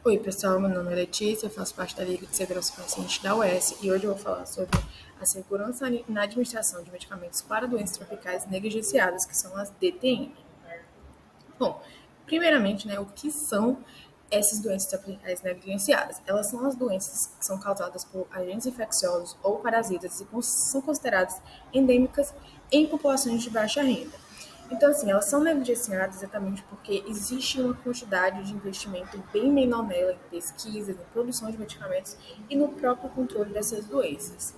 Oi, pessoal, meu nome é Letícia, eu faço parte da Liga de Segurança do Paciente da UES e hoje eu vou falar sobre a segurança na administração de medicamentos para doenças tropicais negligenciadas, que são as DTM. Bom, primeiramente, o que são essas doenças tropicais negligenciadas? Elas são as doenças que são causadas por agentes infecciosos ou parasitas e são consideradas endêmicas em populações de baixa renda. Então, assim, elas são negligenciadas exatamente porque existe uma quantidade de investimento bem menor nela em pesquisas, em produção de medicamentos e no próprio controle dessas doenças.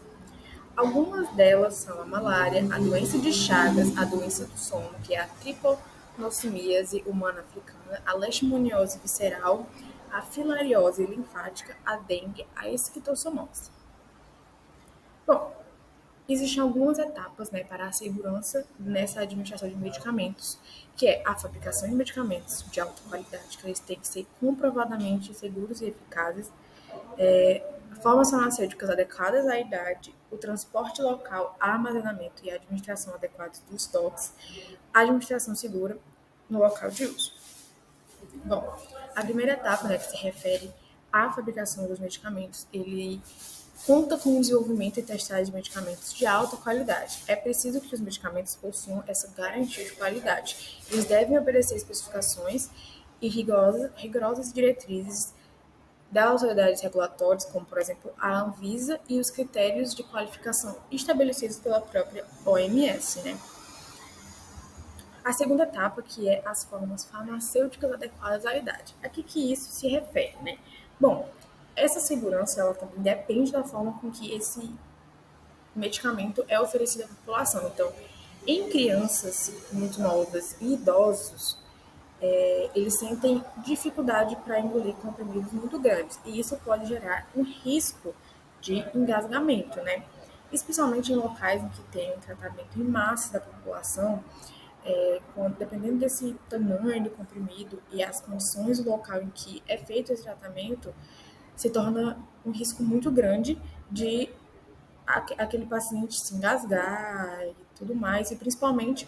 Algumas delas são a malária, a doença de Chagas, a doença do sono, que é a triponocimíase humana africana, a leishmaniose visceral, a filariose linfática, a dengue, a esquistossomose. Bom, existem algumas etapas para a segurança nessa administração de medicamentos, que é a fabricação de medicamentos de alta qualidade, que eles têm que ser comprovadamente seguros e eficazes, formas farmacêuticas adequadas à idade, o transporte local, armazenamento e a administração adequada dos estoques, a administração segura no local de uso. Bom, a primeira etapa, que se refere à fabricação dos medicamentos, ele conta com o desenvolvimento e testagem de medicamentos de alta qualidade. É preciso que os medicamentos possuam essa garantia de qualidade. Eles devem obedecer especificações e rigorosas diretrizes das autoridades regulatórias, como, por exemplo, a Anvisa e os critérios de qualificação estabelecidos pela própria OMS, A segunda etapa, que é as formas farmacêuticas adequadas à idade. A que isso se refere, Bom, essa segurança, ela também depende da forma com que esse medicamento é oferecido à população. Então, em crianças muito novas e idosos, eles sentem dificuldade para engolir comprimidos muito grandes, e isso pode gerar um risco de engasgamento, Especialmente em locais em que tem um tratamento em massa da população, dependendo desse tamanho do comprimido e as condições do local em que é feito esse tratamento, se torna um risco muito grande de aquele paciente se engasgar e tudo mais, e principalmente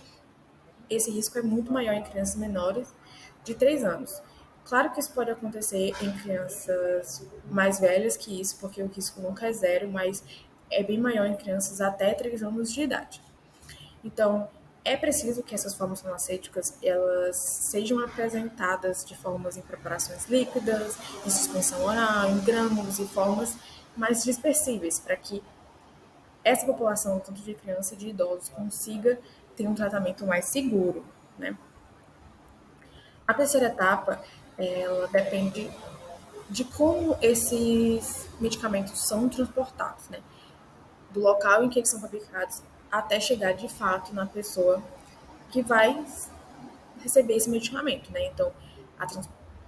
esse risco é muito maior em crianças menores de 3 anos. Claro que isso pode acontecer em crianças mais velhas que isso, porque o risco nunca é zero, mas é bem maior em crianças até 3 anos de idade. Então, é preciso que essas formas farmacêuticas elas sejam apresentadas de formas em preparações líquidas, em suspensão oral, em grânulos e formas mais dispersíveis, para que essa população, tanto de criança e de idosos, consiga ter um tratamento mais seguro, A terceira etapa, ela depende de como esses medicamentos são transportados, Do local em que eles são fabricados até chegar de fato na pessoa que vai receber esse medicamento, Então,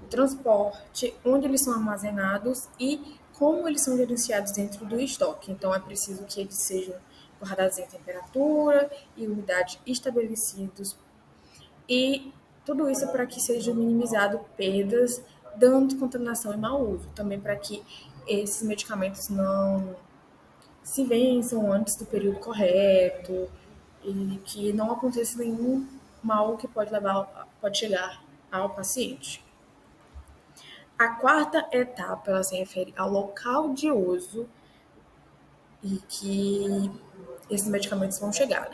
o transporte, onde eles são armazenados e como eles são gerenciados dentro do estoque. Então, é preciso que eles sejam guardados em temperatura e umidade estabelecidos, e tudo isso para que seja minimizado perdas, dano de contaminação e mau uso. Também para que esses medicamentos não se vençam antes do período correto e que não aconteça nenhum mal que pode chegar ao paciente. A quarta etapa, ela se refere ao local de uso e que esses medicamentos vão chegar,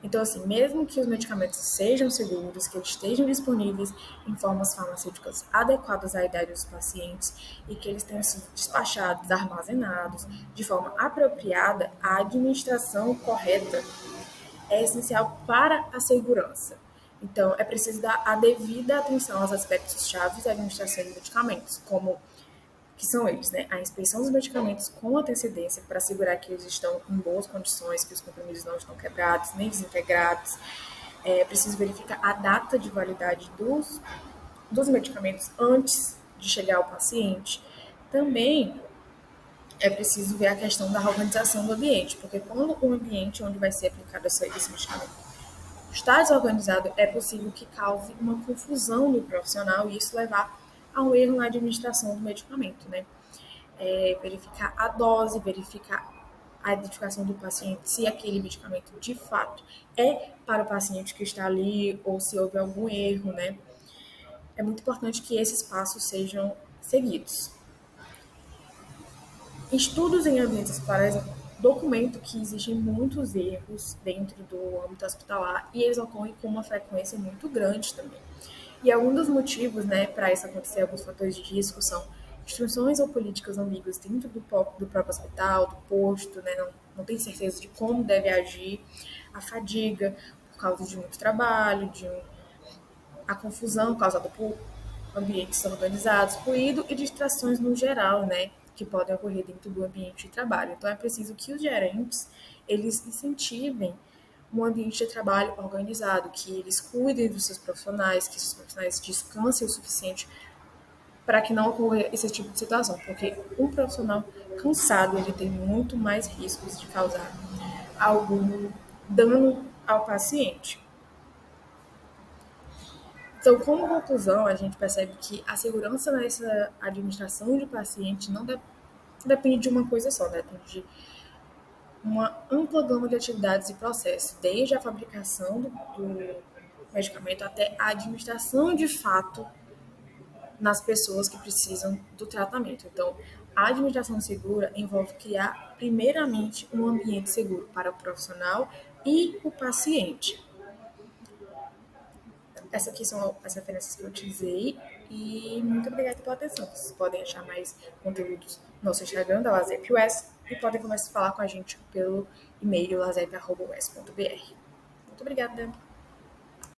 Então, assim, mesmo que os medicamentos sejam seguros, que eles estejam disponíveis em formas farmacêuticas adequadas à idade dos pacientes e que eles tenham sido despachados, armazenados de forma apropriada, a administração correta é essencial para a segurança. Então, é preciso dar a devida atenção aos aspectos chaves da administração de medicamentos, como que são eles, A inspeção dos medicamentos com antecedência para assegurar que eles estão em boas condições, que os comprimidos não estão quebrados nem desintegrados. É preciso verificar a data de validade dos medicamentos antes de chegar ao paciente. Também é preciso ver a questão da organização do ambiente, porque quando o ambiente onde vai ser aplicado esse medicamento está desorganizado, é possível que cause uma confusão no profissional e isso levar a um erro na administração do medicamento, verificar a dose, verificar a identificação do paciente, se aquele medicamento de fato é para o paciente que está ali ou se houve algum erro, É muito importante que esses passos sejam seguidos. Estudos em ambientes hospitalares documentam que existem muitos erros dentro do âmbito hospitalar e eles ocorrem com uma frequência muito grande também. E algum dos motivos, né, para isso acontecer, alguns fatores de risco são instruções ou políticas ambíguas dentro do próprio hospital, do posto, né, não tem certeza de como deve agir, a fadiga por causa de muito trabalho, a confusão causada por ambientes organizados, ruído e distrações no geral, né, que podem ocorrer dentro do ambiente de trabalho. Então é preciso que os gerentes eles incentivem um ambiente de trabalho organizado, que eles cuidem dos seus profissionais, que esses profissionais descansem o suficiente para que não ocorra esse tipo de situação, porque um profissional cansado ele tem muito mais riscos de causar algum dano ao paciente. Então, como conclusão, a gente percebe que a segurança nessa administração de paciente não depende de uma coisa só, depende de uma ampla gama de atividades e processos, desde a fabricação do medicamento até a administração de fato nas pessoas que precisam do tratamento. Então, a administração segura envolve criar, primeiramente, um ambiente seguro para o profissional e o paciente. Essas aqui são as referências que eu utilizei e muito obrigada pela atenção. Vocês podem achar mais conteúdos no nosso Instagram, da LASEP-US, e podem começar a falar com a gente pelo e-mail lasep.us.br. Muito obrigada.